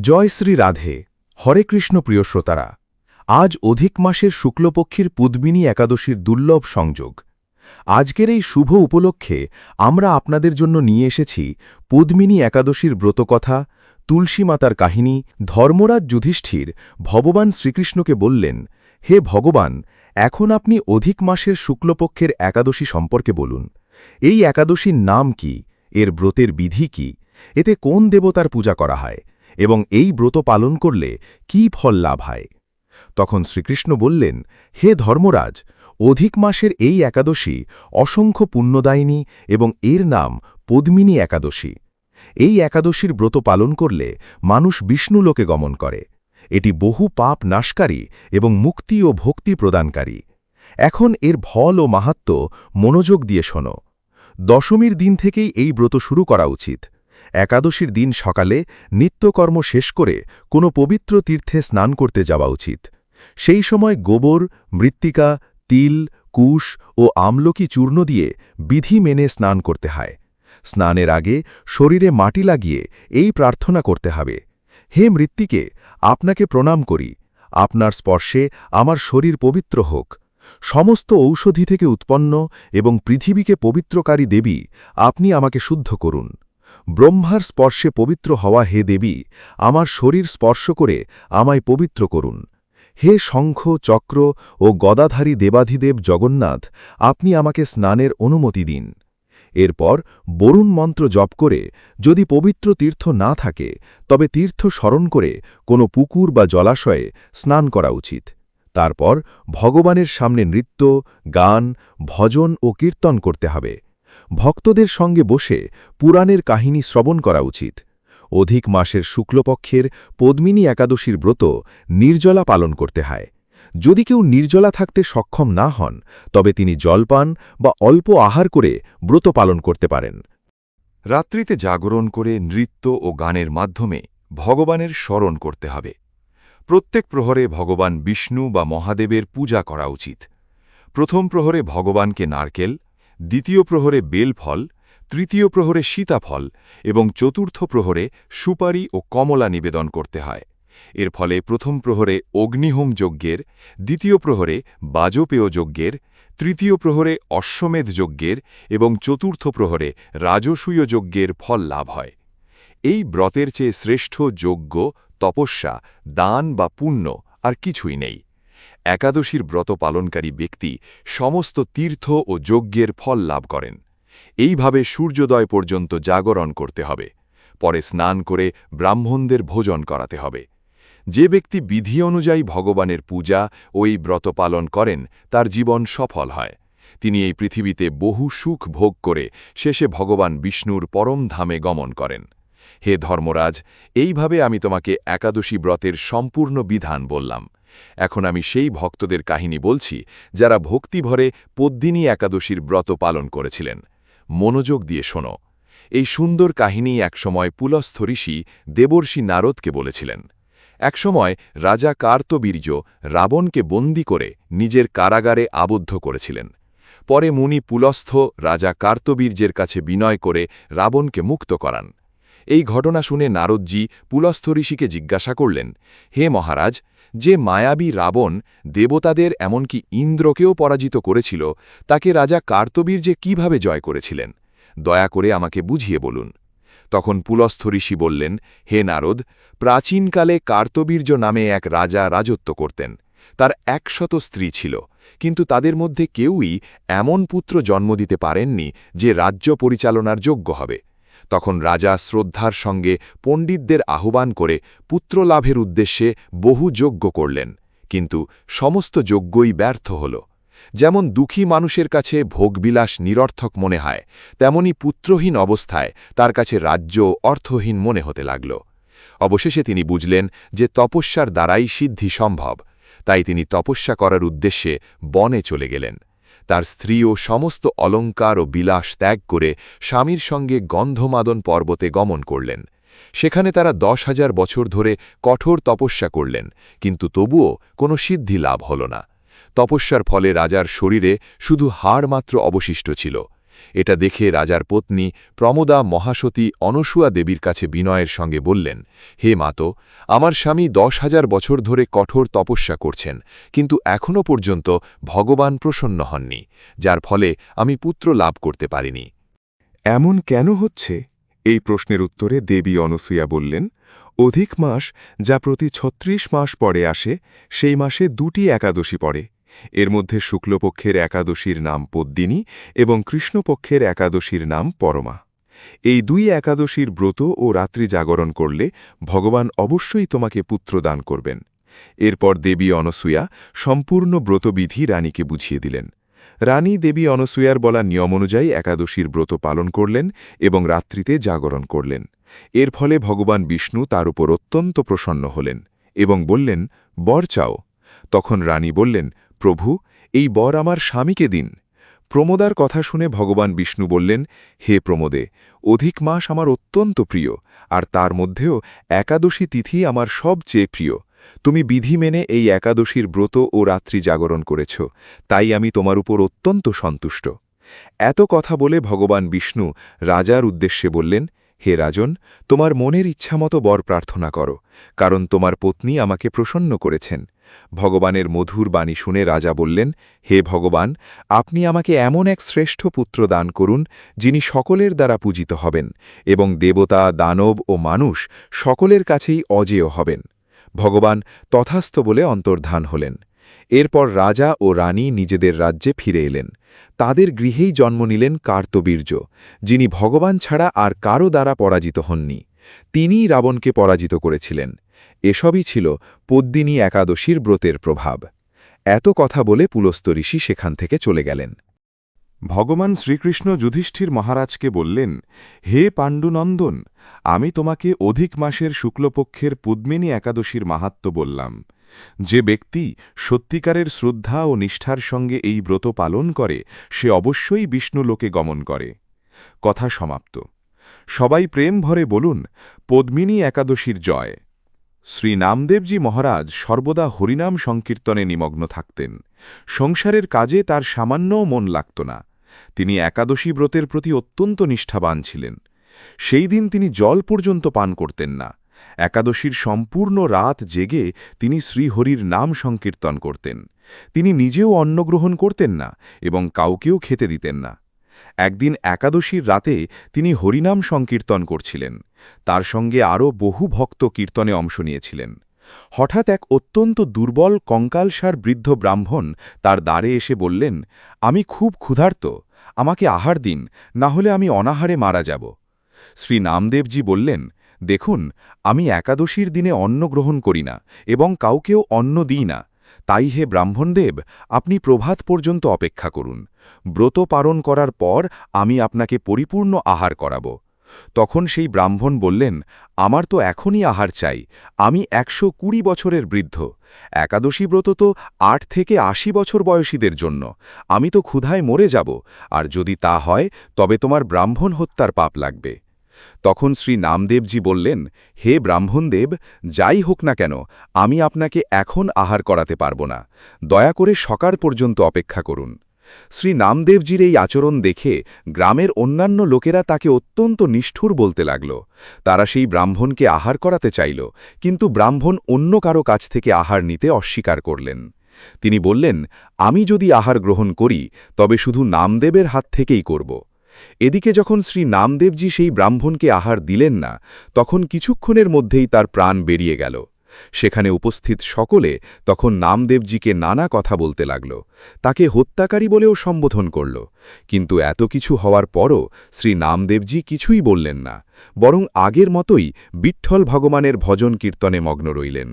জয় শ্রী রাধে। হরে কৃষ্ণ প্রিয় শ্রোতারা, আজ অধিক মাসের শুক্লপক্ষের পুদ্মিনী একাদশীর দুর্লভ সংযোগ। আজকের এই শুভ উপলক্ষে আমরা আপনাদের জন্য নিয়ে এসেছি পুদ্মিনী একাদশীর ব্রতকথা, তুলসী মাতার কাহিনী। ধর্মরাজ যুধিষ্ঠির ভগবান শ্রীকৃষ্ণকে বললেন, হে ভগবান, এখন আপনি অধিক মাসের শুক্লপক্ষের একাদশী সম্পর্কে বলুন। এই একাদশীর নাম কি, এর ব্রতের বিধি কি, এতে কোন দেবতার পূজা করা হয় এবং এই ব্রত পালন করলে কি ফল লাভ হয়? তখন শ্রীকৃষ্ণ বললেন, হে ধর্মরাজ, অধিক মাসের এই একাদশী অসংখ্য পুণ্যদায়িনী এবং এর নাম পদ্মিনী একাদশী। এই একাদশীর ব্রত পালন করলে মানুষ বিষ্ণুলোকে গমন করে। এটি বহু পাপ নাশকারী এবং মুক্তি ও ভক্তি প্রদানকারী। এখন এর ফল ও মাহাত্ম্য মনোযোগ দিয়ে শোনো। দশমীর দিন থেকেই এই ব্রত শুরু করা উচিত। একাদশীর দিন সকালে নিত্যকর্ম শেষ করে কোনো পবিত্র তীর্থে স্নান করতে যাওয়া উচিত। সেই সময় গোবর, মৃত্তিকা, তিল, কুশ ও আমলকি চূর্ণ দিয়ে বিধি মেনে স্নান করতে হয়। স্নানের আগে শরীরে মাটি লাগিয়ে এই প্রার্থনা করতে হবে, হে মৃত্তিকে, আপনাকে প্রণাম করি। আপনার স্পর্শে আমার শরীর পবিত্র হোক। সমস্ত ঔষধি থেকে উৎপন্ন এবং পৃথিবীকে পবিত্রকারী দেবী, আপনি আমাকে শুদ্ধ করুন। ব্রহ্মার স্পর্শে পবিত্র হওয়া হে দেবী, আমার শরীর স্পর্শ করে আমায় পবিত্র করুন। হে শঙ্খ, চক্র ও গদাধারী দেবাধিদেব জগন্নাথ, আপনি আমাকে স্নানের অনুমতি দিন। এরপর বরুণ মন্ত্র জপ করে, যদি পবিত্র তীর্থ না থাকে তবে তীর্থ স্মরণ করে কোনো পুকুর বা জলাশয়ে স্নান করা উচিত। তারপর ভগবানের সামনে নৃত্য, গান, ভজন ও কীর্তন করতে হবে। ভক্তদের সঙ্গে বসে পুরাণের কাহিনী শ্রবণ করা উচিত। অধিক মাসের শুক্লপক্ষের পদ্মিনী একাদশীর ব্রত নির্জলা পালন করতে হয়। যদি কেউ নির্জলা থাকতে সক্ষম না হন, তবে তিনি জলপান বা অল্প আহার করে ব্রত পালন করতে পারেন। রাত্রিতে জাগরণ করে নৃত্য ও গানের মাধ্যমে ভগবানের স্মরণ করতে হবে। প্রত্যেক প্রহরে ভগবান বিষ্ণু বা মহাদেবের পূজা করা উচিত। প্রথম প্রহরে ভগবানকে নারকেল, দ্বিতীয় প্রহরে বেলফল, তৃতীয় প্রহরে সীতাফল এবং চতুর্থ প্রহরে সুপারি ও কমলা নিবেদন করতে হয়। এর ফলে প্রথম প্রহরে অগ্নিহোম যজ্ঞের, দ্বিতীয় প্রহরে বাজপেয় যজ্ঞের, তৃতীয় প্রহরে অশ্বমেধ যজ্ঞের এবং চতুর্থ প্রহরে রাজসূয় যজ্ঞের ফল লাভ হয়। এই ব্রতের চেয়ে শ্রেষ্ঠ যজ্ঞ, তপস্যা, দান বা পুণ্য আর কিছুই নেই। একাদশীর ব্রত পালনকারী ব্যক্তি সমস্ত তীর্থ ও যজ্ঞের ফল লাভ করেন। এইভাবে সূর্যোদয় পর্যন্ত জাগরণ করতে হবে। পরে স্নান করে ব্রাহ্মণদের ভোজন করাতে হবে। যে ব্যক্তি বিধি অনুযায়ী ভগবানের পূজা ও এই ব্রত পালন করেন, তার জীবন সফল হয়। তিনি এই পৃথিবীতে বহু সুখ ভোগ করে শেষে ভগবান বিষ্ণুর পরম ধামে গমন করেন। হে ধর্মরাজ, এইভাবে আমি তোমাকে একাদশী ব্রতের সম্পূর্ণ বিধান বললাম। এখন আমি সেই ভক্তদের কাহিনী বলছি যারা ভক্তিভরে পদ্মিনী একাদশীর ব্রত পালন করেছিলেন। মনোযোগ দিয়ে শোনো। এই সুন্দর কাহিনী একসময় পুলস্থ ঋষি দেবর্ষি নারদকে বলেছিলেন। একসময় রাজা কার্তবীর্য রাবণকে বন্দী করে নিজের কারাগারে আবদ্ধ করেছিলেন। পরে মুনি পুলস্থ রাজা কার্তবীর্যের কাছে বিনয় করে রাবণকে মুক্ত করান। এই ঘটনা শুনে নারদজি পুলস্থ ঋষিকে জিজ্ঞাসা করলেন, হে মহারাজ, যে মায়াবী রাবণ দেবতাদের এমনকি ইন্দ্রকেও পরাজিত করেছিল, তাকে রাজা কার্তবীর্যে কিভাবে জয় করেছিলেন? দয়া করে আমাকে বুঝিয়ে বলুন। তখন পুলস্থ ঋষি বললেন, হে নারদ, প্রাচীনকালে কার্তবীর্য নামে এক রাজা রাজত্ব করতেন। তার 100 স্ত্রী ছিল, কিন্তু তাদের মধ্যে কেউই এমন পুত্র জন্ম দিতে পারেননি যে রাজ্য পরিচালনার যোগ্য হবে। তখন রাজা শ্রদ্ধার সঙ্গে পণ্ডিতদের আহ্বান করে পুত্রলাভের উদ্দেশ্যে বহু যজ্ঞ করলেন, কিন্তু সমস্ত যজ্ঞই ব্যর্থ হল। যেমন দুঃখী মানুষের কাছে ভোগবিলাস নিরর্থক মনে হয়, তেমনি পুত্রহীন অবস্থায় তার কাছে রাজ্য অর্থহীন মনে হতে লাগল। অবশেষে তিনি বুঝলেন যে তপস্যার দ্বারাই সিদ্ধি সম্ভব। তাই তিনি তপস্যা করার উদ্দেশ্যে বনে চলে গেলেন। তার স্ত্রীও সমস্ত অলঙ্কার ও বিলাস ত্যাগ করে স্বামীর সঙ্গে গন্ধমাদন পর্বতে গমন করলেন। সেখানে তারা 10,000 বছর ধরে কঠোর তপস্যা করলেন, কিন্তু তবুও কোনো সিদ্ধি লাভ হল না। তপস্যার ফলে রাজার শরীরে শুধু হাড় মাত্র অবশিষ্ট ছিল। এটা দেখে রাজার পত্নী প্রমোদা মহাসতী অনসূয়া দেবীর কাছে বিনয়ের সঙ্গে বললেন, হে মাতো, আমার স্বামী 10,000 বছর ধরে কঠোর তপস্যা করছেন, কিন্তু এখনও পর্যন্ত ভগবান প্রসন্ন হননি, যার ফলে আমি পুত্র লাভ করতে পারিনি। এমন কেন হচ্ছে? এই প্রশ্নের উত্তরে দেবী অনসূয়া বললেন, অধিক মাস যা প্রতি 36 মাস পরে আসে, সেই মাসে 2টি একাদশী পড়ে। এর মধ্যে শুক্লপক্ষের একাদশীর নাম পদ্মিনী এবং কৃষ্ণপক্ষের একাদশীর নাম পরমা। এই 2 একাদশীর ব্রত ও রাত্রি জাগরণ করলে ভগবান অবশ্যই তোমাকে পুত্র দান করবেন। এরপর দেবী অনসূয়া সম্পূর্ণ ব্রতবিধি রানীকে বুঝিয়ে দিলেন। রানী দেবী অনসূয়ার বলা নিয়ম অনুযায়ী একাদশীর ব্রত পালন করলেন এবং রাত্রিতে জাগরণ করলেন। এর ফলে ভগবান বিষ্ণু তার উপর অত্যন্ত প্রসন্ন হলেন এবং বললেন, বর চাও। তখন রানী বললেন, প্রভু, এই বর আমার স্বামীকে দিন। প্রমোদার কথা শুনে ভগবান বিষ্ণু বললেন, হে প্রমোদে, অধিক মাস আমার অত্যন্ত প্রিয়, আর তার মধ্যেও একাদশী তিথি আমার সবচেয়ে প্রিয়। তুমি বিধি মেনে এই একাদশীর ব্রত ও রাত্রি জাগরণ করেছ, তাই আমি তোমার উপর অত্যন্ত সন্তুষ্ট। এত কথা বলে ভগবান বিষ্ণু রাজার উদ্দেশ্যে বললেন, হে রাজন, তোমার মনের ইচ্ছামতো বর প্রার্থনা করো, কারণ তোমার পত্নী আমাকে প্রসন্ন করেছেন। ভগবানের মধুর বাণী শুনে রাজা বললেন, হে ভগবান, আপনি আমাকে এমন এক শ্রেষ্ঠ পুত্র দান করুন, যিনি সকলের দ্বারা পূজিত হবেন এবং দেবতা, দানব ও মানুষ সকলের কাছেই অজেয় হবেন। ভগবান তথাস্থ বলে অন্তর্ধান হলেন। এরপর রাজা ও রানী নিজেদের রাজ্যে ফিরে এলেন। তাদের গৃহেই জন্ম নিলেন কার্তবীর্য, যিনি ভগবান ছাড়া আর কারো দ্বারা পরাজিত হননি। তিনিই রাবণকে পরাজিত করেছিলেন। এসবই ছিল পদ্মিনী একাদশীর ব্রতের প্রভাব। এত কথা বলে পুলস্ত ঋষি সেখান থেকে চলে গেলেন। ভগবান শ্রীকৃষ্ণ যুধিষ্ঠির মহারাজকে বললেন, হে পাণ্ডুনন্দন, আমি তোমাকে অধিক মাসের শুক্লপক্ষের পদ্মিনী একাদশীর মাহাত্ম্য বললাম। যে ব্যক্তি সত্যিকারের শ্রদ্ধা ও নিষ্ঠার সঙ্গে এই ব্রত পালন করে, সে অবশ্যই বিষ্ণুলোকে গমন করে। কথা সমাপ্ত। সবাই প্রেম ভরে বলুন, পদ্মিনী একাদশীর জয়। শ্রী নামদেবজি মহারাজ সর্বদা হরিনাম সংকীর্তনে নিমগ্ন থাকতেন। সংসারের কাজে তার সামান্যও মন লাগত না। তিনি একাদশী ব্রতের প্রতি অত্যন্ত নিষ্ঠাবান ছিলেন। সেই দিন তিনি জল পর্যন্ত পান করতেন না। একাদশীর সম্পূর্ণ রাত জেগে তিনি শ্রীহরির নাম সংকীর্তন করতেন। তিনি নিজেও অন্ন গ্রহণ করতেন না এবং কাউকেও খেতে দিতেন না। একদিন একাদশীর রাতে তিনি হরিনাম সংকীর্তন করছিলেন। তার সঙ্গে আরও বহু ভক্ত কীর্তনে অংশ নিয়েছিলেন। হঠাৎ এক অত্যন্ত দুর্বল কঙ্কালসার বৃদ্ধ ব্রাহ্মণ তার দ্বারে এসে বললেন, আমি খুব ক্ষুধার্ত, আমাকে আহার দিন, না হলে আমি অনাহারে মারা যাব। শ্রী নামদেবজি বললেন, দেখুন, আমি একাদশীর দিনে অন্ন গ্রহণ করি না এবং কাউকেও অন্ন দিই না। তাই হে ব্রাহ্মণদেব, আপনি প্রভাত পর্যন্ত অপেক্ষা করুন। ব্রত পালন করার পর আমি আপনাকে পরিপূর্ণ আহার করাব। তখন সেই ব্রাহ্মণ বললেন, আমার তো এখনই আহার চাই, আমি 120 বছরের বৃদ্ধ। একাদশী ব্রত তো 8 থেকে 80 বছর বয়সীদের জন্য। আমি তো ক্ষুধায় মরে যাব, আর যদি তা হয় তবে তোমার ব্রাহ্মণ হত্যার পাপ লাগবে। তখন শ্রী নামদেবজি বললেন, হে ব্রাহ্মণদেব, যাই হোক না কেন, আমি আপনাকে এখন আহার করাতে পারব না। দয়া করে সকাল পর্যন্ত অপেক্ষা করুন। শ্রী নামদেবজির এই আচরণ দেখে গ্রামের অন্যান্য লোকেরা তাকে অত্যন্ত নিষ্ঠুর বলতে লাগল। তারা সেই ব্রাহ্মণকে আহার করাতে চাইল, কিন্তু ব্রাহ্মণ অন্য কারো কাছ থেকে আহার নিতে অস্বীকার করলেন। তিনি বললেন, আমি যদি আহার গ্রহণ করি তবে শুধু নামদেবের হাত থেকেই করব। এদিকে যখন শ্রী নামদেবজি সেই ব্রাহ্মণকে আহার দিলেন না, তখন কিছুক্ষণের মধ্যেই তার প্রাণ বেরিয়ে গেল। সেখানে উপস্থিত সকলে তখন নামদেবজিকে নানা কথা বলতে লাগল, তাকে হত্যাকারী বলেও সম্বোধন করল। কিন্তু এত কিছু হওয়ার পরও শ্রী নামদেবজি কিছুই বললেন না, বরং আগের মতোই বিঠ্ঠল ভগবানের ভজন কীর্তনে মগ্ন রইলেন।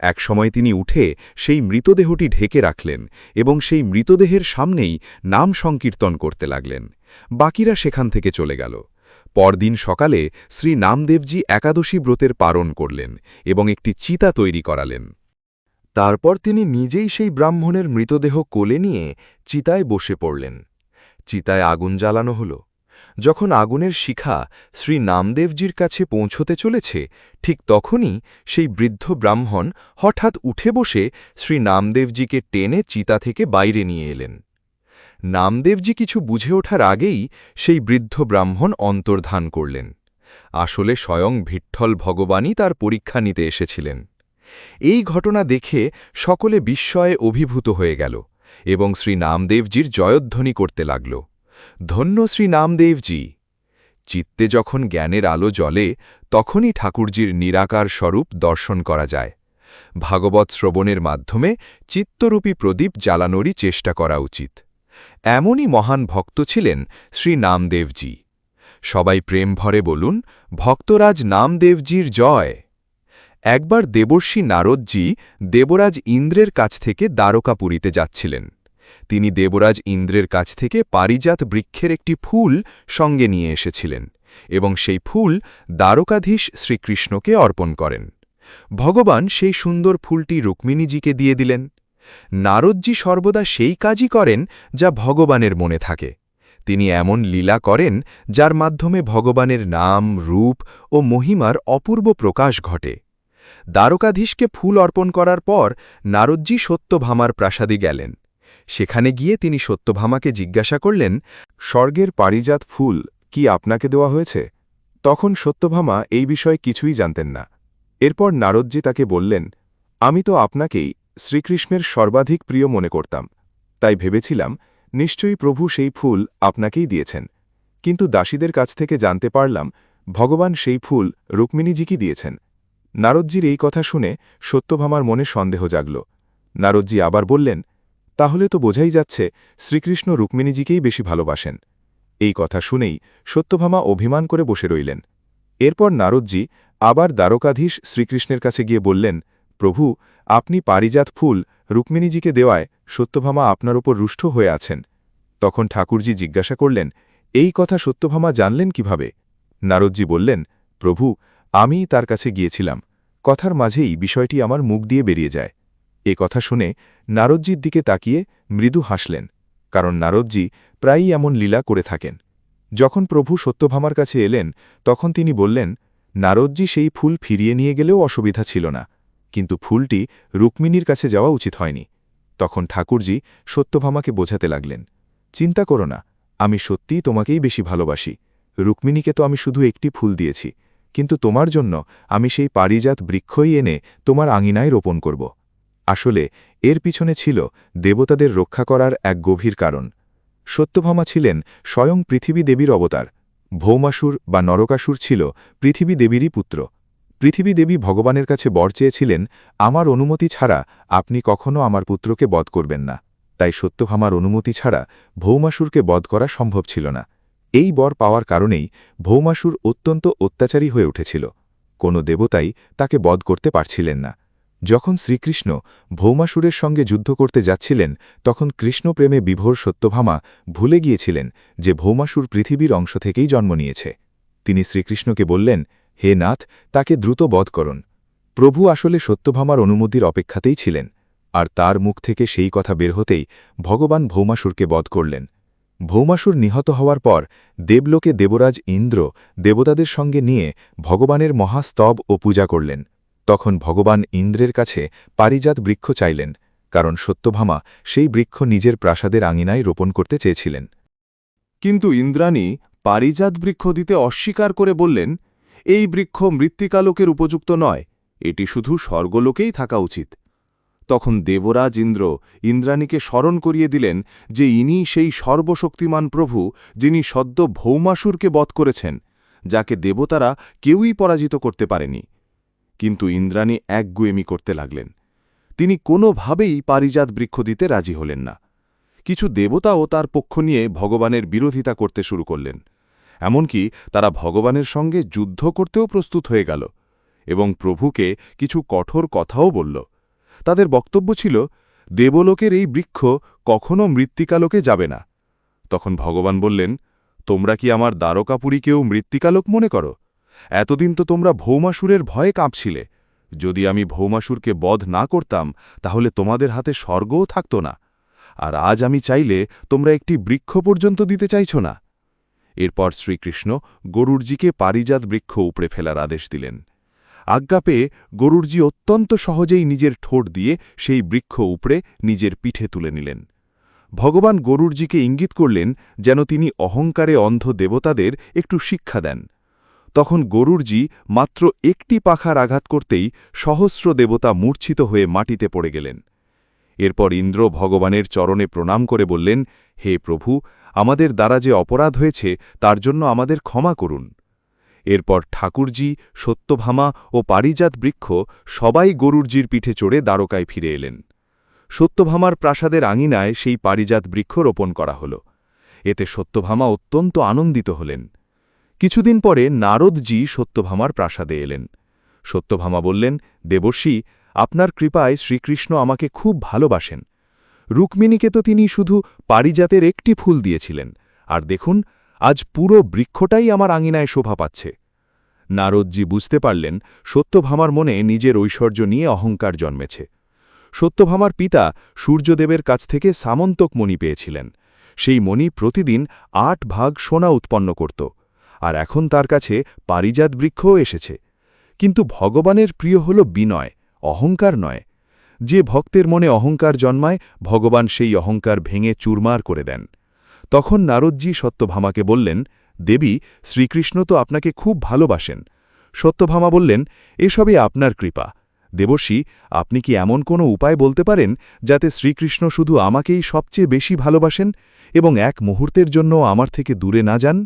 একসময় তিনি উঠে সেই মৃতদেহটি ঢেকে রাখলেন এবং সেই মৃতদেহের সামনেই নাম সংকীর্তন করতে লাগলেন। বাকিরা সেখান থেকে চলে গেল। পরদিন সকালে শ্রী নামদেবজি একাদশী ব্রতের পালন করলেন এবং একটি চিতা তৈরি করালেন। তারপর তিনি নিজেই সেই ব্রাহ্মণের মৃতদেহ কোলে নিয়ে চিতায় বসে পড়লেন। চিতায় আগুন জ্বালানো হল। যখন আগুনের শিখা শ্রী নামদেবজির কাছে পৌঁছতে চলেছে, ঠিক তখনই সেই বৃদ্ধ ব্রাহ্মণ হঠাৎ উঠে বসে শ্রী নামদেবজিকে টেনে চিতা থেকে বাইরে নিয়ে এলেন। নামদেবজি কিছু বুঝে ওঠার আগেই সেই বৃদ্ধ ব্রাহ্মণ অন্তর্ধান করলেন। আসলে স্বয়ং ভিট্ঠল ভগবানই তার পরীক্ষা নিতে এসেছিলেন। এই ঘটনা দেখে সকলে বিস্ময়ে অভিভূত হয়ে গেল এবং শ্রী নামদেবজির জয়ধ্বনি করতে লাগল, ধন্য শ্রী নামদেবজি। চিত্তে যখন জ্ঞানের আলো জ্বলে, তখনই ঠাকুরজির নিরাকার স্বরূপ দর্শন করা যায়। ভাগবত শ্রবণের মাধ্যমে চিত্তরূপী প্রদীপ জ্বালানোরই চেষ্টা করা উচিত। এমনই মহান ভক্ত ছিলেন শ্রী নামদেবজি। সবাই প্রেম ভরে বলুন, ভক্তরাজ নামদেবজির জয়। একবার দেবর্ষি নারদজি দেবরাজ ইন্দ্রের কাছ থেকে দ্বারকাপুরীতে যাচ্ছিলেন। তিনি দেবরাজ ইন্দ্রের কাছ থেকে পারিজাত বৃক্ষের একটি ফুল সঙ্গে নিয়ে এসেছিলেন এবং সেই ফুল দ্বারকাধীশ শ্রীকৃষ্ণকে অর্পণ করেন। ভগবান সেই সুন্দর ফুলটি রুক্মিণীজিকে দিয়ে দিলেন। নারদজি সর্বদা সেই কাজই করেন যা ভগবানের মনে থাকে। তিনি এমন লীলা করেন যার মাধ্যমে ভগবানের নাম, রূপ ও মহিমার অপূর্ব প্রকাশ ঘটে। দ্বারকাধীশকে ফুল অর্পণ করার পর নারদজি সত্যভামার প্রাসাদে গেলেন। সেখানে গিয়ে তিনি সত্যভামাকে জিজ্ঞাসা করলেন, স্বর্গের পারিজাত ফুল কি আপনাকে দেওয়া হয়েছে? তখন সত্যভামা এই বিষয়ে কিছুই জানতেন না। এরপর নারদজি তাকে বললেন, আমি তো আপনাকেই শ্রীকৃষ্ণের সর্বাধিক প্রিয় মনে করতাম, তাই ভেবেছিলাম নিশ্চয়ই প্রভু সেই ফুল আপনাকেই দিয়েছেন। কিন্তু দাসীদের কাছ থেকে জানতে পারলাম ভগবান সেই ফুল রুক্মিণীজিকে দিয়েছেন। নারদজির এই কথা শুনে সত্যভামার মনে সন্দেহ জাগল। নারদজি আবার বললেন, তাহলে তো বোঝাই যাচ্ছে শ্রীকৃষ্ণ রুক্মিণীজিকেই বেশি ভালোবাসেন। এই কথা শুনেই সত্যভামা অভিমান করে বসে রইলেন। এরপর নারদজি আবার দ্বারকাধীশ শ্রীকৃষ্ণের কাছে গিয়ে বললেন, প্রভু, আপনি পারিজাত ফুল রুক্মিণীজিকে দেওয়ায় সত্যভামা আপনার ওপর রুষ্ট হয়ে আছেন। তখন ঠাকুরজি জিজ্ঞাসা করলেন, এই কথা সত্যভামা জানলেন কিভাবে? নারদজি বললেন, প্রভু, আমিই তার কাছে গিয়েছিলাম। কথার মাঝেই বিষয়টি আমার মুখ দিয়ে বেরিয়ে যায়। এ কথা শুনে নারদজির দিকে তাকিয়ে মৃদু হাসলেন, কারণ নারদজি প্রায়ই এমন লীলা করে থাকেন। যখন প্রভু সত্যভামার কাছে এলেন, তখন তিনি বললেন, নারদজি সেই ফুল ফিরিয়ে নিয়ে গেলেও অসুবিধা ছিল না, কিন্তু ফুলটি রুক্মিণীর কাছে যাওয়া উচিত হয়নি। তখন ঠাকুরজি সত্যভামাকে বোঝাতে লাগলেন, চিন্তা করো না, আমি সত্যিই তোমাকেই বেশি ভালোবাসি। রুক্মিণীকে তো আমি শুধু একটি ফুল দিয়েছি, কিন্তু তোমার জন্য আমি সেই পারিজাত বৃক্ষই এনে তোমার আঙিনায় রোপণ করব। আসলে এর পিছনে ছিল দেবতাদের রক্ষা করার এক গভীর কারণ। সত্যভামা ছিলেন স্বয়ং পৃথিবী দেবীর অবতার। ভৌমাসুর বা নরকাসুর ছিল পৃথিবী দেবীরই পুত্র। পৃথিবী দেবী ভগবানের কাছে বর চেয়েছিলেন, আমার অনুমতি ছাড়া আপনি কখনো আমার পুত্রকে বধ করবেন না। তাই সত্যভামার অনুমতি ছাড়া ভৌমাসুরকে বধ করা সম্ভব ছিল না। এই বর পাওয়ার কারণেই ভৌমাসুর অত্যন্ত অত্যাচারী হয়ে উঠেছিল। কোনো দেবতাই তাকে বধ করতে পারছিলেন না। যখন শ্রীকৃষ্ণ ভৌমাসুরের সঙ্গে যুদ্ধ করতে যাচ্ছিলেন, তখন কৃষ্ণপ্রেমে বিভোর সত্যভামা ভুলে গিয়েছিলেন যে ভৌমাসুর পৃথিবীর অংশ থেকেই জন্ম নিয়েছে। তিনি শ্রীকৃষ্ণকে বললেন, হে নাথ, তাকে দ্রুত বধ করুন। প্রভু আসলে সত্যভামার অনুমতির অপেক্ষাতেই ছিলেন, আর তার মুখ থেকে সেই কথা বের হতেই ভগবান ভৌমাসুরকে বধ করলেন। ভৌমাসুর নিহত হওয়ার পর দেবলোকে দেবরাজ ইন্দ্র দেবতাদের সঙ্গে নিয়ে ভগবানের মহাস্তব ও পূজা করলেন। তখন ভগবান ইন্দ্রের কাছে পারিজাত বৃক্ষ চাইলেন, কারণ সত্যভামা সেই বৃক্ষ নিজের প্রাসাদের আঙিনায় রোপণ করতে চেয়েছিলেন। কিন্তু ইন্দ্রাণী পারিজাত বৃক্ষ দিতে অস্বীকার করে বললেন, এই বৃক্ষ মৃত্তিকালোকের উপযুক্ত নয়, এটি শুধু স্বর্গলোকেই থাকা উচিত। তখন দেবরাজ ইন্দ্র ইন্দ্রাণীকে স্মরণ করিয়ে দিলেন যে ইনি সেই সর্বশক্তিমান প্রভু, যিনি সদ্য ভৌমাসুরকে বধ করেছেন, যাকে দেবতারা কেউই পরাজিত করতে পারেনি। কিন্তু ইন্দ্রাণী একগুয়েমি করতে লাগলেন। তিনি কোনোভাবেই পারিজাত বৃক্ষ দিতে রাজি হলেন না। কিছু দেবতাও তার পক্ষ নিয়ে ভগবানের বিরোধিতা করতে শুরু করলেন। এমনকি তারা ভগবানের সঙ্গে যুদ্ধ করতেও প্রস্তুত হয়ে গেল এবং প্রভুকে কিছু কঠোর কথাও বলল। তাদের বক্তব্য ছিল, দেবলোকের এই বৃক্ষ কখনো মৃত্তিকালোকে যাবে না। তখন ভগবান বললেন, তোমরা কি আমার দ্বারকাপুরীকেও মৃত্তিকালোক মনে করো? এতদিন তো তোমরা ভৌমাসুরের ভয়ে কাঁপছিলে। যদি আমি ভৌমাসুরকে বধ না করতাম, তাহলে তোমাদের হাতে স্বর্গও থাকত না। আর আজ আমি চাইলে তোমরা একটি বৃক্ষ পর্যন্ত দিতে চাইছ না। এরপর শ্রীকৃষ্ণ গরুড়জিকে পারিজাত বৃক্ষ উপড়ে ফেলার আদেশ দিলেন। আজ্ঞা পেয়ে গরুড়জি অত্যন্ত সহজেই নিজের ঠোঁট দিয়ে সেই বৃক্ষ উপড়ে নিজের পিঠে তুলে নিলেন। ভগবান গরুড়জিকে ইঙ্গিত করলেন যেন তিনি অহংকারে অন্ধ দেবতাদের একটু শিক্ষা দেন। তখন গরুড়জি মাত্র একটি পাখার আঘাত করতেই সহস্র দেবতা মূর্ছিত হয়ে মাটিতে পড়ে গেলেন। এরপর ইন্দ্র ভগবানের চরণে প্রণাম করে বললেন, হে প্রভু, আমাদের দ্বারা যে অপরাধ হয়েছে তার জন্য আমাদের ক্ষমা করুন। এরপর ঠাকুরজি, সত্যভামা ও পারিজাত বৃক্ষ সবাই গরুড়জির পিঠে চড়ে দ্বারকায় ফিরে এলেন। সত্যভামার প্রাসাদের আঙিনায় সেই পারিজাত বৃক্ষ রোপণ করা হল। এতে সত্যভামা অত্যন্ত আনন্দিত হলেন। কিছুদিন পরে নারদজি সত্যভামার প্রাসাদে এলেন। সত্যভামা বললেন, দেবর্ষি, আপনার কৃপায় শ্রীকৃষ্ণ আমাকে খুব ভালোবাসেন। রুক্মিণীকে তো তিনি শুধু পারিজাতের একটি ফুল দিয়েছিলেন, আর দেখুন আজ পুরো বৃক্ষটাই আমার আঙিনায় শোভা পাচ্ছে। নারদজি বুঝতে পারলেন সত্যভামার মনে নিজের ঐশ্বর্য নিয়ে অহংকার জন্মেছে। সত্যভামার পিতা সূর্যদেবের কাছ থেকে সামন্তক মণি পেয়েছিলেন। সেই মণি প্রতিদিন ৮ ভাগ সোনা উৎপন্ন করত, আর এখন তার কাছে পারিজাত বৃক্ষও এসেছে। কিন্তু ভগবানের প্রিয় হল বিনয়, অহংকার নয়। যে ভক্তের মনে অহংকার জন্মায়, ভগবান সেই অহংকার ভেঙে চুরমার করে দেন। তখন নারদজি সত্যভামাকে বললেন, দেবী, শ্রীকৃষ্ণ তো আপনাকে খুব ভালোবাসেন। সত্যভামা বললেন, এসবই আপনার কৃপা। দেবর্ষি, আপনি কি এমন কোনো উপায় বলতে পারেন যাতে শ্রীকৃষ্ণ শুধু আমাকেই সবচেয়ে বেশি ভালোবাসেন এবং এক মুহূর্তের জন্য আমার থেকে দূরে না যান?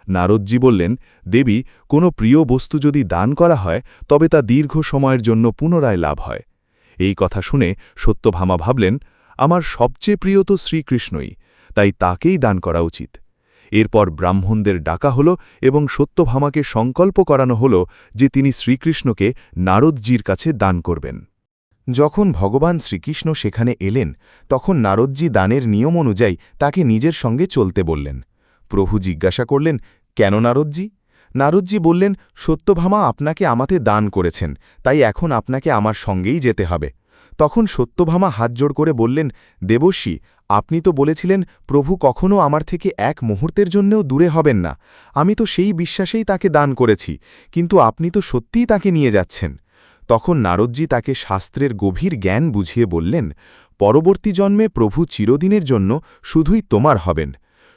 নারদজি বললেন, দেবী, কোনো প্রিয় বস্তু যদি দান করা হয় তবে তা দীর্ঘ সময়ের জন্য পুনরায় লাভ হয়। এই কথা শুনে সত্যভামা ভাবলেন, আমার সবচেয়ে প্রিয় তো শ্রীকৃষ্ণই, তাই তাকেই দান করা উচিত। এরপর ব্রাহ্মণদের ডাকা হল এবং সত্যভামাকে সংকল্প করানো হল যে তিনি শ্রীকৃষ্ণকে নারদজির কাছে দান করবেন। যখন ভগবান শ্রীকৃষ্ণ সেখানে এলেন, তখন নারদজি দানের নিয়ম অনুযায়ী তাকে নিজের সঙ্গে চলতে বললেন। প্রভু জিজ্ঞাসা করলেন, কেন নারদজি? নারদজি বললেন, সত্যভামা আপনাকে আমাতে দান করেছেন, তাই এখন আপনাকে আমার সঙ্গেই যেতে হবে। তখন সত্যভামা হাত জোড় করে বললেন, দেবর্ষি, আপনি তো বলেছিলেন প্রভু কখনও আমার থেকে এক মুহূর্তের জন্যও দূরে হবেন না। আমি তো সেই বিশ্বাসেই তাকে দান করেছি, কিন্তু আপনি তো সত্যিই তাকে নিয়ে যাচ্ছেন। তখন নারদজি তাকে শাস্ত্রের গভীর জ্ঞান বুঝিয়ে বললেন, পরবর্তী জন্মে প্রভু চিরদিনের জন্য শুধুই তোমার হবেন।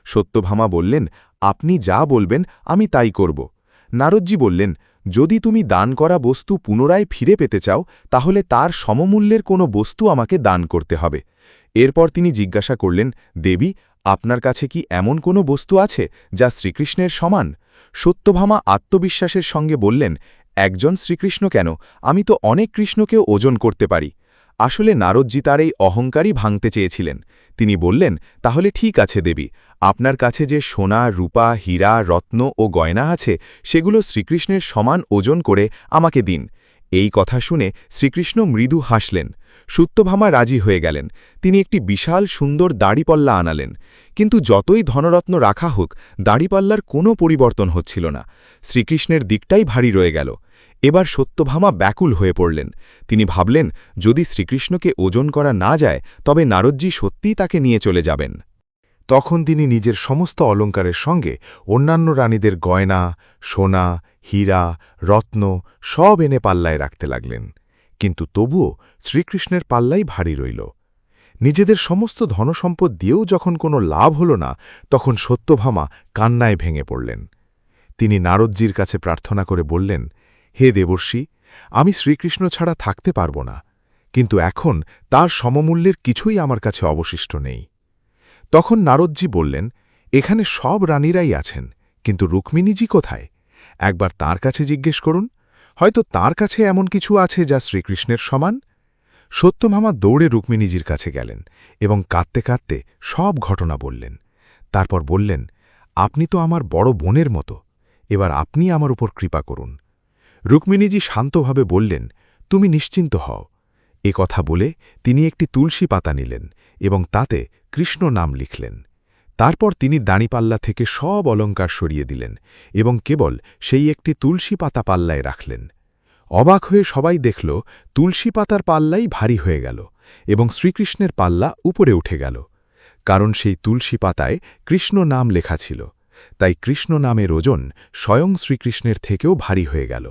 সত্যভামা বললেন, আপনি যা বলবেন আমি তাই করব। নারদজি বললেন, যদি তুমি দান করা বস্তু পুনরায় ফিরে পেতে চাও তাহলে তার সমমূল্যের কোনো বস্তু আমাকে দান করতে হবে। এরপর তিনি জিজ্ঞাসা করলেন, দেবী, আপনার কাছে কি এমন কোনো বস্তু আছে যা শ্রীকৃষ্ণের সমান? সত্যভামা আত্মবিশ্বাসের সঙ্গে বললেন, একজন শ্রীকৃষ্ণ কেন, আমি তো অনেক কৃষ্ণকেও ওজন করতে পারি। আসলে নারদজি তার এই অহংকারই ভাঙতে চেয়েছিলেন। তিনি বললেন, তাহলে ঠিক আছে দেবী, আপনার কাছে যে সোনা, রূপা, হীরা, রত্ন ও গয়না আছে সেগুলো শ্রীকৃষ্ণের সমান ওজন করে আমাকে দিন। এই কথা শুনে শ্রীকৃষ্ণ মৃদু হাসলেন। সত্যভামা রাজি হয়ে গেলেন। তিনি একটি বিশাল সুন্দর দাড়িপাল্লা আনালেন। কিন্তু যতই ধনরত্ন রাখা হোক, দাড়িপাল্লার কোনো পরিবর্তন হচ্ছিল না। শ্রীকৃষ্ণের দিকটাই ভারী রয়ে গেল। এবার সত্যভামা ব্যাকুল হয়ে পড়লেন। তিনি ভাবলেন, যদি শ্রীকৃষ্ণকে ওজন করা না যায় তবে নারদজি সত্যিই তাকে নিয়ে চলে যাবেন। তখন তিনি নিজের সমস্ত অলঙ্কারের সঙ্গে অন্যান্য রানীদের গয়না, সোনা, হীরা, রত্ন সব এনে পাল্লায় রাখতে লাগলেন। কিন্তু তবুও শ্রীকৃষ্ণের পাল্লাই ভারী রইল। নিজেদের সমস্ত ধনসম্পদ দিয়েও যখন কোনো লাভ হল না, তখন সত্যভামা কান্নায় ভেঙে পড়লেন। তিনি নারদজির কাছে প্রার্থনা করে বললেন, হে দেবর্ষি, আমি শ্রীকৃষ্ণ ছাড়া থাকতে পারব না, কিন্তু এখন তার সমমূল্যের কিছুই আমার কাছে অবশিষ্ট নেই। তখন নারদজি বললেন, এখানে সব রানীরাই আছেন, কিন্তু রুক্মিণীজি কোথায়? একবার তার কাছে জিজ্ঞেস করুন, হয়তো তার কাছে এমন কিছু আছে যা শ্রীকৃষ্ণের সমান। সত্যভামা দৌড়ে রুক্মিণীজির কাছে গেলেন এবং কাঁদতে কাঁদতে সব ঘটনা বললেন। তারপর বললেন, আপনি তো আমার বড় বোনের মতো, এবার আপনি আমার উপর কৃপা করুন। রুক্মিণীজি শান্তভাবে বললেন, তুমি নিশ্চিন্ত হও। এ কথা বলে তিনি একটি তুলসী পাতা নিলেন এবং তাতে কৃষ্ণ নাম লিখলেন। তারপর তিনি দাঁড়িপাল্লা থেকে সব অলঙ্কার সরিয়ে দিলেন এবং কেবল সেই একটি তুলসী পাতা পাল্লায় রাখলেন। অবাক হয়ে সবাই দেখল তুলসী পাতার পাল্লাই ভারী হয়ে গেল এবং শ্রীকৃষ্ণের পাল্লা উপরে উঠে গেল, কারণ সেই তুলসী পাতায় কৃষ্ণ নাম লেখা ছিল। তাই কৃষ্ণ নামের ওজন স্বয়ং শ্রীকৃষ্ণের থেকেও ভারী হয়ে গেল।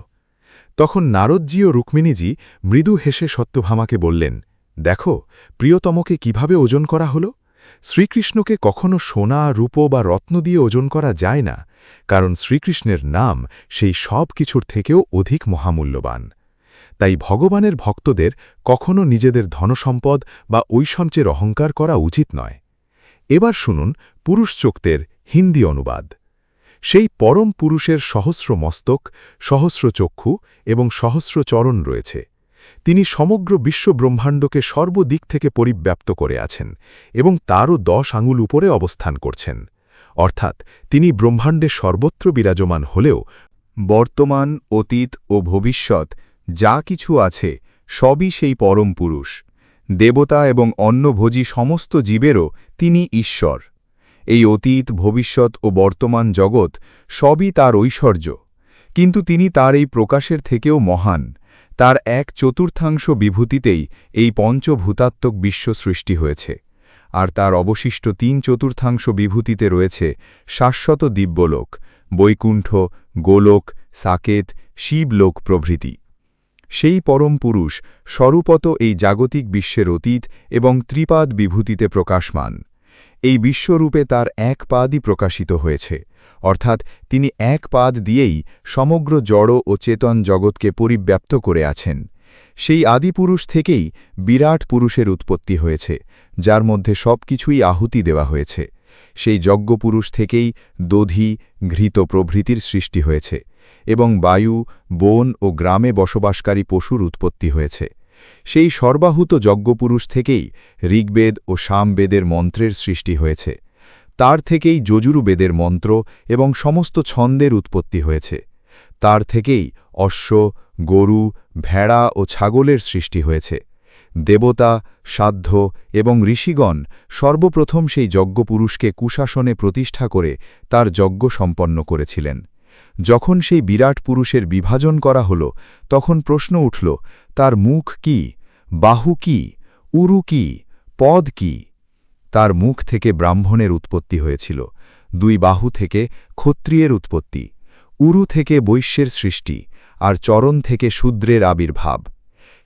তখন নারদজি ও রুক্মিণীজি মৃদু হেসে সত্যভামাকে বললেন, দেখো প্রিয়তমকে কিভাবে ওজন করা হল। শ্রীকৃষ্ণকে কখনো সোনা রূপ বা রত্ন দিয়ে ওজন করা যায় না, কারণ শ্রীকৃষ্ণের নাম সেই সব কিছুর থেকেও অধিক মহামূল্যবান। তাই ভগবানের ভক্তদের কখনো নিজেদের ধনসম্পদ বা ঐশ্বর্যের অহংকার করা উচিত নয়। এবার শুনুন পুরুষচোক্তের হিন্দি অনুবাদ। সেই পরম পুরুষের সহস্র মস্তক, সহস্র চক্ষু এবং সহস্র চরণ রয়েছে। তিনি সমগ্র বিশ্ব ব্রহ্মাণ্ডকে সর্বদিক থেকে পরিব্যাপ্ত করে আছেন এবং তারও 10 আঙুল উপরে অবস্থান করছেন। অর্থাৎ তিনি ব্রহ্মাণ্ডে সর্বত্র বিরাজমান হলেও বর্তমান, অতীত ও ভবিষ্যৎ যা কিছু আছে সবই সেই পরম পুরুষ। দেবতা এবং অন্নভোজী সমস্ত জীবেরও তিনি ঈশ্বর। এই অতীত, ভবিষ্যৎ ও বর্তমান জগৎ সবই তার ঐশ্বর্য, কিন্তু তিনি তার এই প্রকাশের থেকেও মহান। তার 1/4 বিভূতিতেই এই পঞ্চভূতাত্মক বিশ্ব সৃষ্টি হয়েছে, আর তার অবশিষ্ট 3/4 বিভূতিতে রয়েছে শাশ্বত দিব্যলোক, বৈকুণ্ঠ, গোলোক, সাকেত, শিবলোক প্রভৃতি। সেই পরম পুরুষ স্বরূপত এই জাগতিক বিশ্বের অতীত এবং ত্রিপাদ বিভূতিতে প্রকাশমান। এই বিশ্বরূপে তার 1 পাদই প্রকাশিত হয়েছে, অর্থাৎ তিনি 1 পাদ দিয়েই সমগ্র জড় ও চেতন জগৎকে পরিব্যাপ্ত করে আছেন। সেই আদিপুরুষ থেকেই বিরাট পুরুষের উৎপত্তি হয়েছে, যার মধ্যে সব কিছুই আহুতি দেওয়া হয়েছে। সেই যজ্ঞপুরুষ থেকেই দধি, ঘৃত প্রভৃতির সৃষ্টি হয়েছে এবং বায়ু, বন ও গ্রামে বসবাসকারী পশুর উৎপত্তি হয়েছে। সেই সর্বাহুত যজ্ঞপুরুষ থেকেই ঋগ্বেদ ও সামবেদের মন্ত্রের সৃষ্টি হয়েছে। তার থেকেই যজুর্বেদের মন্ত্র এবং সমস্ত ছন্দের উৎপত্তি হয়েছে। তার থেকেই অশ্ব, গরু, ভেড়া ও ছাগলের সৃষ্টি হয়েছে। দেবতা, সাধ্য এবং ঋষিগণ সর্বপ্রথম সেই যজ্ঞপুরুষকে কুশাসনে প্রতিষ্ঠা করে তার যজ্ঞ সম্পন্ন করেছিলেন। যখন সেই বিরাট পুরুষের বিভাজন করা হল, তখন প্রশ্ন উঠল, তার মুখ কি, বাহু কি, উরু কি, পদ কি? তার মুখ থেকে ব্রাহ্মণের উৎপত্তি হয়েছিল, 2 বাহু থেকে ক্ষত্রিয়ের উৎপত্তি, উরু থেকে বৈশ্যের সৃষ্টি, আর চরণ থেকে শূদ্রের আবির্ভাব।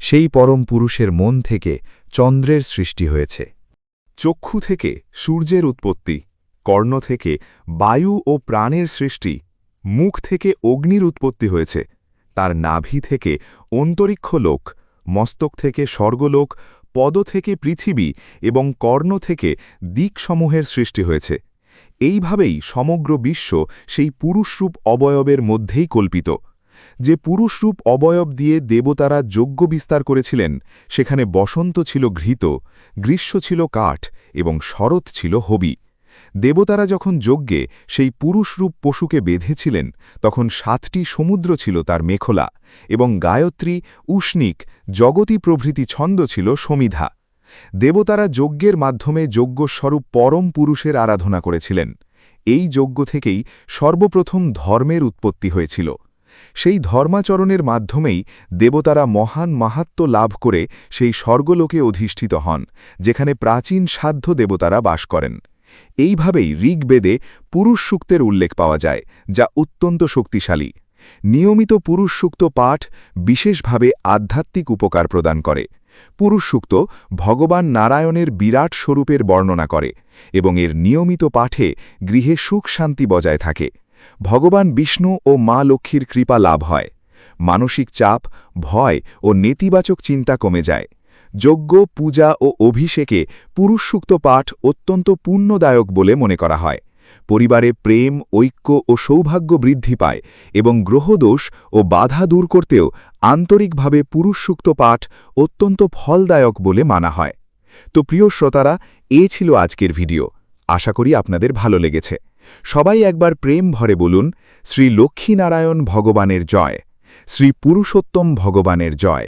সেই পরম পুরুষের মন থেকে চন্দ্রের সৃষ্টি হয়েছে। চক্ষু থেকে সূর্যের উৎপত্তি, কর্ণ থেকে বায়ু ও প্রাণের সৃষ্টি, মুখ থেকে অগ্নির উৎপত্তি হয়েছে, তার নাভি থেকে অন্তরিক্ষ লোক, মস্তক থেকে স্বর্গলোক, পদ থেকে পৃথিবী এবং কর্ণ থেকে দিকসমূহের সৃষ্টি হয়েছে। এইভাবেই সমগ্র বিশ্ব সেই পুরুষরূপ অবয়বের মধ্যেই কল্পিত। যে পুরুষরূপ অবয়ব দিয়ে দেবতারা যজ্ঞ বিস্তার করেছিলেন, সেখানে বসন্ত ছিল ঘৃত, গ্রীষ্ম ছিল কাঠ এবং শরৎ ছিল হবি। দেবতারা যখন যজ্ঞে সেই পুরুষরূপ পশুকে বেঁধেছিলেন, তখন 7টি সমুদ্র ছিল তার মেখলা এবং গায়ত্রী, উষ্ণিক, জগতী প্রভৃতি ছন্দ ছিল সমিধা। দেবতারা যজ্ঞের মাধ্যমে যজ্ঞস্বরূপ পরম পুরুষের আরাধনা করেছিলেন। এই যজ্ঞ থেকেই সর্বপ্রথম ধর্মের উৎপত্তি হয়েছিল। সেই ধর্মাচরণের মাধ্যমেই দেবতারা মহান মাহাত্ম্য লাভ করে সেই স্বর্গলোকে অধিষ্ঠিত হন, যেখানে প্রাচীন সাধ্য দেবতারা বাস করেন। এইভাবেই ঋগ্বেদে পুরুষ সূক্তের উল্লেখ পাওয়া যায়, যা অত্যন্ত শক্তিশালী। নিয়মিত পুরুষ সূক্ত পাঠ বিশেষভাবে আধ্যাত্মিক উপকার প্রদান করে। পুরুষ সূক্ত ভগবান নারায়ণের বিরাট স্বরূপের বর্ণনা করে এবং এর নিয়মিত পাঠে গৃহে সুখ শান্তি বজায় থাকে। ভগবান বিষ্ণু ও মা লক্ষ্মীর কৃপা লাভ হয়। মানসিক চাপ, ভয় ও নেতিবাচক চিন্তা কমে যায়। যজ্ঞ, পূজা ও অভিষেকে পুরুষ সূক্ত পাঠ অত্যন্ত পুণ্যদায়ক বলে মনে করা হয়। পরিবারে প্রেম, ঐক্য ও সৌভাগ্য বৃদ্ধি পায় এবং গ্রহদোষ ও বাধা দূর করতেও আন্তরিকভাবে পুরুষ সূক্ত পাঠ অত্যন্ত ফলদায়ক বলে মানা হয়। তো প্রিয় শ্রোতারা, এ ছিল আজকের ভিডিও। আশা করি আপনাদের ভালো লেগেছে। সবাই একবার প্রেম ভরে বলুন, শ্রী লক্ষ্মীনারায়ণ ভগবানের জয়, শ্রী পুরুষোত্তম ভগবানের জয়।